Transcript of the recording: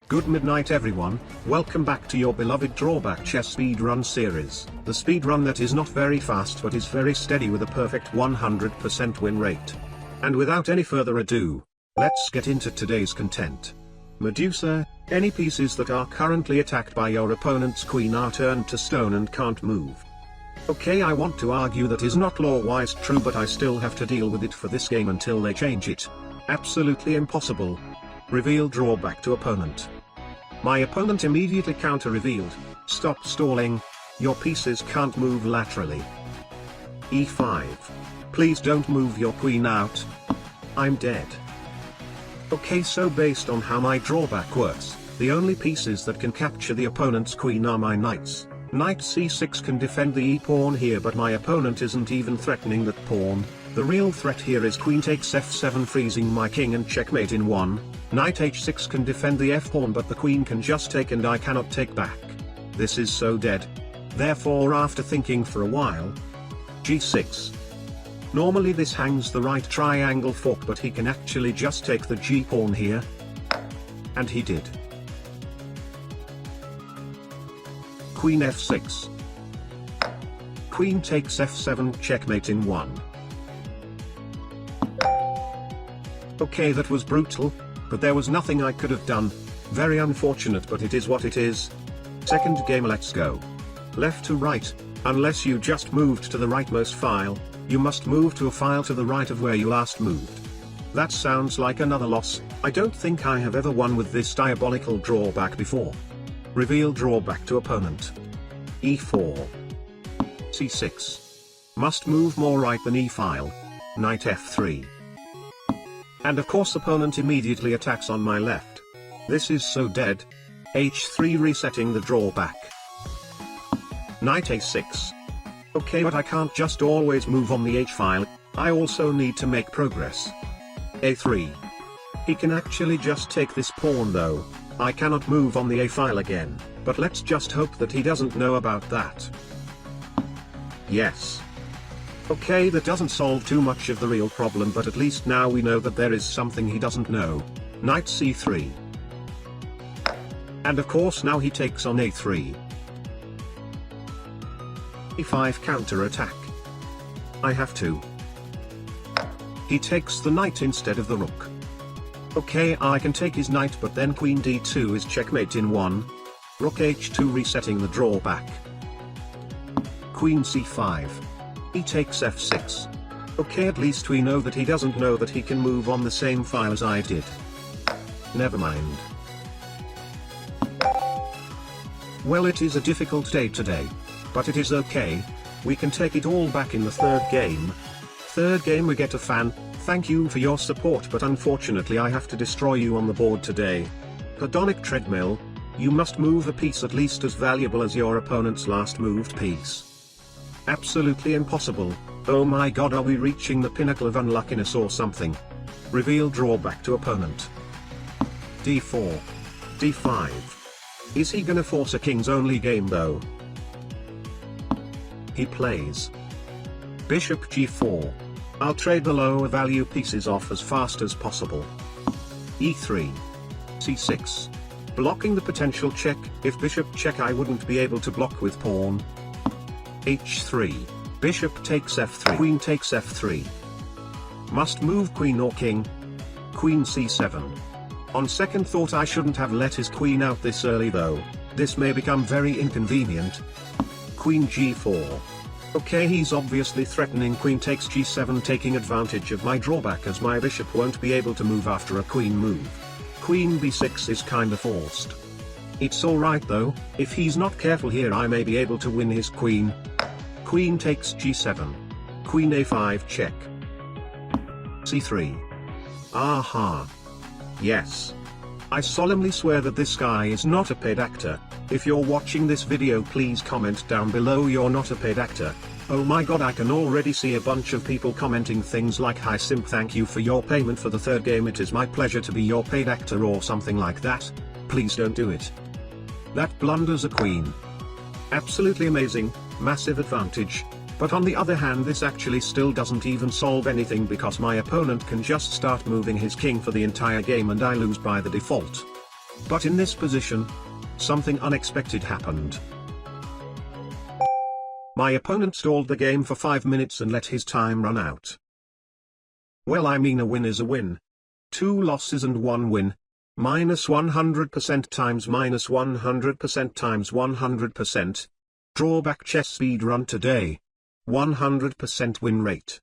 Good midnight everyone, welcome back to your beloved Drawback chess speedrun series, the speedrun that is not very fast but is very steady with a perfect 100% win rate. And without any further ado, let's get into today's content. Medusa, any pieces that are currently attacked by your opponent's queen are turned to stone and can't move. Okay, I want to argue that is not law-wise true, but I still have to deal with it for this game until they change it. Absolutely impossible. Reveal drawback to opponent. My opponent immediately counter-revealed, stop stalling, your pieces can't move laterally. E5. Please don't move your queen out. I'm dead. Okay, so based on how my drawback works, the only pieces that can capture the opponent's queen are my knights. Knight c6 can defend the e-pawn here, but my opponent isn't even threatening that pawn. The real threat here is queen takes f7, freezing my king and checkmate in one. Knight h6 can defend the f-pawn, but the queen can just take and I cannot take back. This is so dead. Therefore, after thinking for a while, g6. Normally this hangs the right triangle fork, but he can actually just take the g-pawn here. And he did. Queen f6. Queen takes f7, checkmate in one. Okay, that was brutal, but there was nothing I could have done. Very unfortunate, but it is what it is. Second game, let's go. Left to right, unless you just moved to the rightmost file, you must move to a file to the right of where you last moved. That sounds like another loss. I don't think I have ever won with this diabolical drawback before. Reveal drawback to opponent. E4. C6. Must move more right than e-file. Knight f3. And of course opponent immediately attacks on my left. This is so dead. h3, resetting the drawback. Knight a6. Okay, but I can't just always move on the h-file, I also need to make progress. a3. He can actually just take this pawn though. I cannot move on the a-file again, but let's just hope that he doesn't know about that. Yes. Okay, that doesn't solve too much of the real problem, but at least now we know that there is something he doesn't know. Knight c3. And of course now he takes on a3. e5 counter-attack. I have to. He takes the knight instead of the rook. Okay, I can take his knight, but then queen d2 is checkmate in one. Rook h2, resetting the drawback. Queen c5. He takes f6. Okay, at least we know that he doesn't know that he can move on the same file as I did. Never mind. Well, it is a difficult day today, but it is okay. We can take it all back in the third game. Third game, we get a fan. Thank you for your support, but unfortunately I have to destroy you on the board today. Hedonic treadmill. You must move a piece at least as valuable as your opponent's last moved piece. Absolutely impossible. Oh my god, are we reaching the pinnacle of unluckiness or something? Reveal drawback to opponent. d4. d5. Is he gonna force a king's only game though? He plays bishop g4. I'll trade the lower value pieces off as fast as possible. e3. c6. Blocking the potential check. If bishop check, I wouldn't be able to block with pawn. h3. Bishop takes f3. Queen takes f3. Must move queen or king. Queen c7. On second thought, I shouldn't have let his queen out this early though. This may become very inconvenient. Queen g4. Okay, he's obviously threatening queen takes g7, taking advantage of my drawback as my bishop won't be able to move after a queen move. Queen b6 is kinda forced. It's alright though, if he's not careful here I may be able to win his queen. Queen takes g7. Queen a5 check. c3. Aha. Yes. I solemnly swear that this guy is not a paid actor. If you're watching this video, please comment down below you're not a paid actor. Oh my god, I can already see a bunch of people commenting things like, "Hi Simp, thank you for your payment for the third game, it is my pleasure to be your paid actor," or something like that. Please don't do it. That blunders a queen. Absolutely amazing, massive advantage. But on the other hand, this actually still doesn't even solve anything because my opponent can just start moving his king for the entire game and I lose by the default. But in this position, something unexpected happened. My opponent stalled the game for 5 minutes and let his time run out. Well, I mean, a win is a win. 2 losses and 1 win. Minus 100% times minus 100% times 100%. Drawback chess speedrun today. 100% win rate.